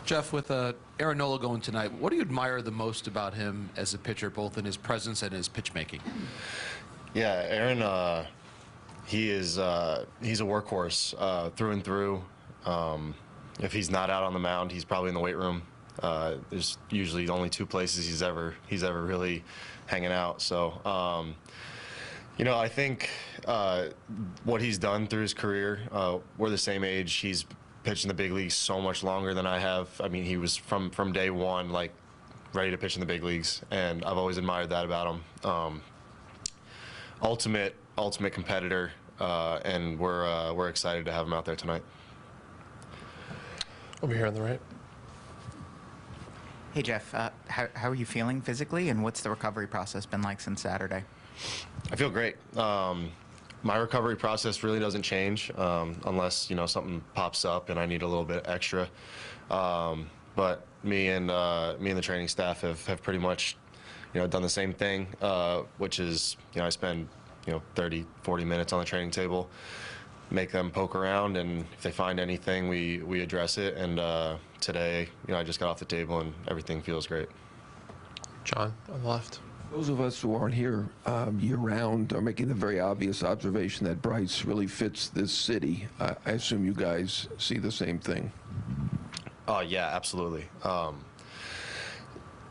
Jeff, with Aaron Nola going tonight, what do you admire the most about him as a pitcher, both in his presence and his pitch making? Yeah, Aaron, he's a workhorse through and through. If he's not out on the mound, he's probably in the weight room. There's usually only two places he's ever really hanging out. So, I think what he's done through his career, we're the same age. He's pitched in the big leagues so much longer than I have. I mean, he was from day one, like, ready to pitch in the big leagues, and I've always admired that about him. Ultimate competitor, and we're excited to have him out there tonight. Over here on the right. Hey, Jeff, how are you feeling physically, and what's the recovery process been like since Saturday? I feel great. My recovery process really doesn't change unless something pops up and I need a little bit extra. But me and the training staff have pretty much done the same thing, which is I spend 30, 40 minutes on the training table, make them poke around, and if they find anything, we address it. And today, I just got off the table and everything feels great. John on the left. Those of us who aren't here year-round are making the very obvious observation that Bryce really fits this city. I assume you guys see the same thing. Oh, yeah, absolutely.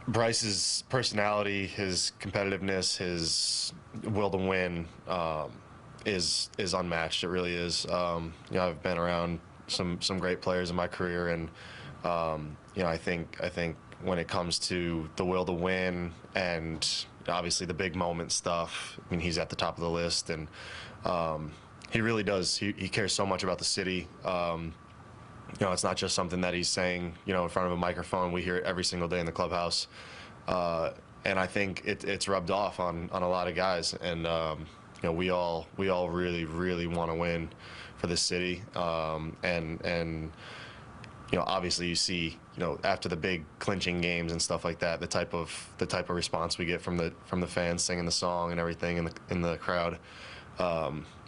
Bryce's personality, his competitiveness, his will to win is unmatched. It really is. I've been around some great players in my career, and I think when it comes to the will to win and obviously the big moment stuff, I mean, he's at the top of the list, and he really does. He cares so much about the city. It's not just something that he's saying, in front of a microphone. We hear it every single day in the clubhouse, and I think it's rubbed off on a lot of guys. And we all really want to win for this city, and obviously you see, after the big clinching games and stuff like that, the type of response we get from the fans singing the song and everything in the crowd.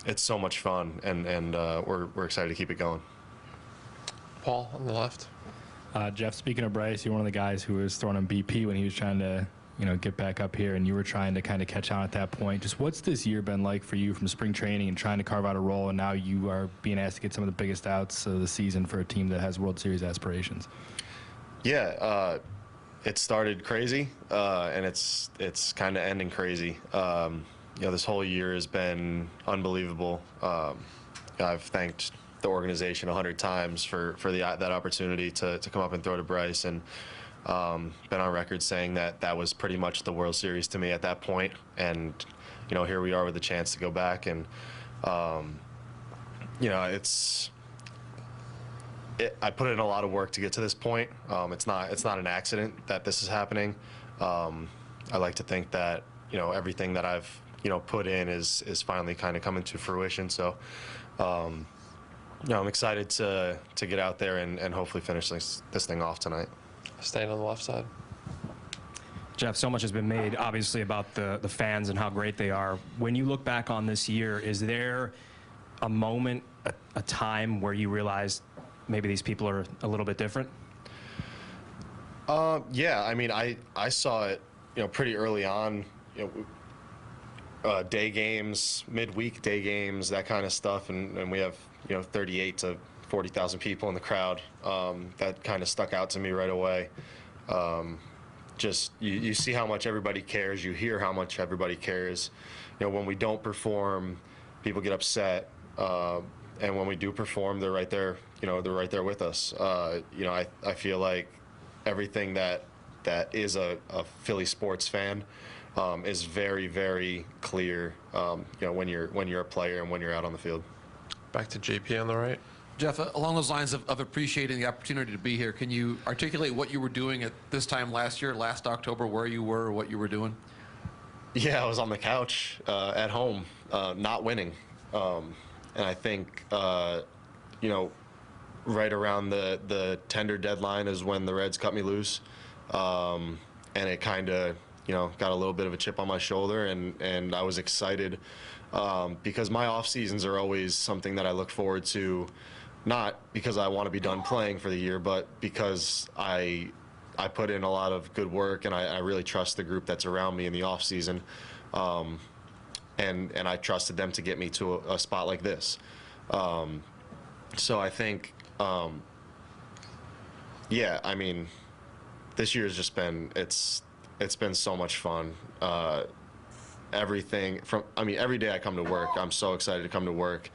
It's so much fun, and we're excited to keep it going. Paul on the left. Jeff, speaking of Bryce, you're one of the guys who was throwing on BP when he was trying to get back up here, and you were trying to kind of catch on at that point. Just what's this year been like for you from spring training and trying to carve out a role, and now you are being asked to get some of the biggest outs of the season for a team that has World Series aspirations? Yeah, it started crazy, and it's kind of ending crazy. This whole year has been unbelievable. I've thanked the organization 100 times for that opportunity to come up and throw to Bryce, and been on record saying that was pretty much the World Series to me at that point. And here we are with a chance to go back, and I put in a lot of work to get to this point. It's not an accident that this is happening. I like to think that everything that I've put in is finally kind of coming to fruition. So I'm excited to get out there and hopefully finish this thing off tonight. Staying on the left side. Jeff, so much has been made, obviously, about the fans and how great they are. When you look back on this year, is there a moment, a time where you realized maybe these people are a little bit different? Yeah, I mean, I saw it, pretty early on, day games, midweek day games, that kind of stuff, and we have 38 to 40,000 people in the crowd. That kind of stuck out to me right away. Just you see how much everybody cares. You hear how much everybody cares. When we don't perform, people get upset, and when we do perform, they're right there. They're right there with us. I feel like everything that is a Philly sports fan is very, very clear. When you're a player and when you're out on the field. Back to JP on the right. Jeff, along those lines of appreciating the opportunity to be here, can you articulate what you were doing at this time last October, where you were, what you were doing? Yeah, I was on the couch at home, not winning. And I think, right around the tender deadline is when the Reds cut me loose. And it kind of, got a little bit of a chip on my shoulder, and I was excited because my off seasons are always something that I look forward to not because I want to be done playing for the year, but because I put in a lot of good work, and I really trust the group that's around me in the off season, and I trusted them to get me to a spot like this. So I think, yeah, I mean, this year has just been it's been so much fun. Everything from, I mean, every day I come to work, I'm so excited to come to work.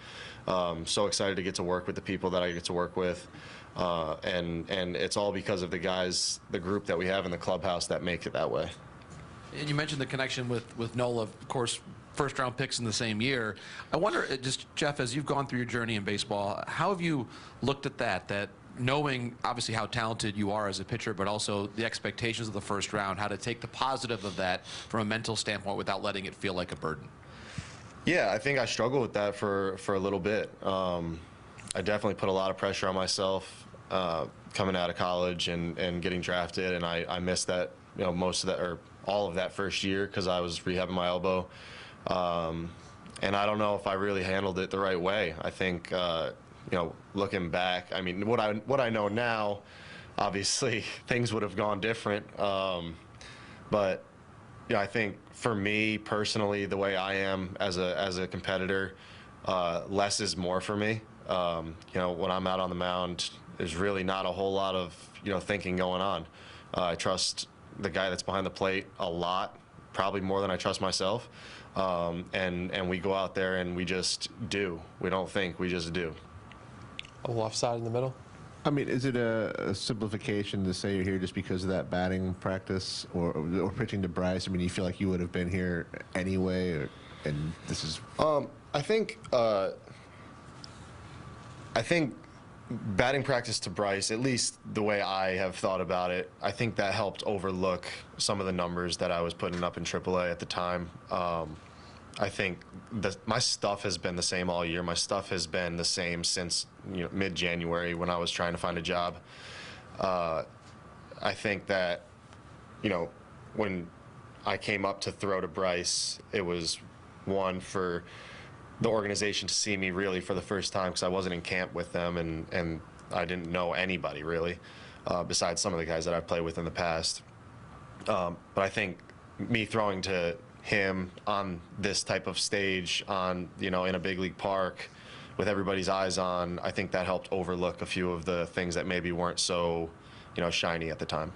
So excited to get to work with the people that I get to work with. And it's all because of the guys, the group that we have in the clubhouse that make it that way. And you mentioned the connection with Nola, of course, first-round picks in the same year. I wonder, just Jeff, as you've gone through your journey in baseball, how have you looked at that knowing obviously how talented you are as a pitcher, but also the expectations of the first round, how to take the positive of that from a mental standpoint without letting it feel like a burden? Yeah, I think I struggled with that for a little bit. I definitely put a lot of pressure on myself coming out of college and getting drafted, and I missed that, most of that, or all of that first year because I was rehabbing my elbow. And I don't know if I really handled it the right way. I think, looking back, I mean, what I know now, obviously things would have gone different. But I think for me personally, the way I am as a competitor, less is more for me. When I'm out on the mound, there's really not a whole lot of thinking going on. I trust the guy that's behind the plate a lot, probably more than I trust myself. And we go out there and we just do. We don't think, we just do. On the left side in the middle. I mean, is it a simplification to say you're here just because of that batting practice or pitching to Bryce? I mean, you feel like you would have been here anyway, and this is. I think batting practice to Bryce, at least the way I have thought about it, I think that helped overlook some of the numbers that I was putting up in AAA at the time. I think my stuff has been the same all year. My stuff has been the same since mid-January when I was trying to find a job. I think that when I came up to throw to Bryce, it was one for the organization to see me really for the first time because I wasn't in camp with them and I didn't know anybody really besides some of the guys that I've played with in the past. But I think me throwing to him on this type of stage in a big league park with everybody's eyes on, I think that helped overlook a few of the things that maybe weren't so shiny at the time.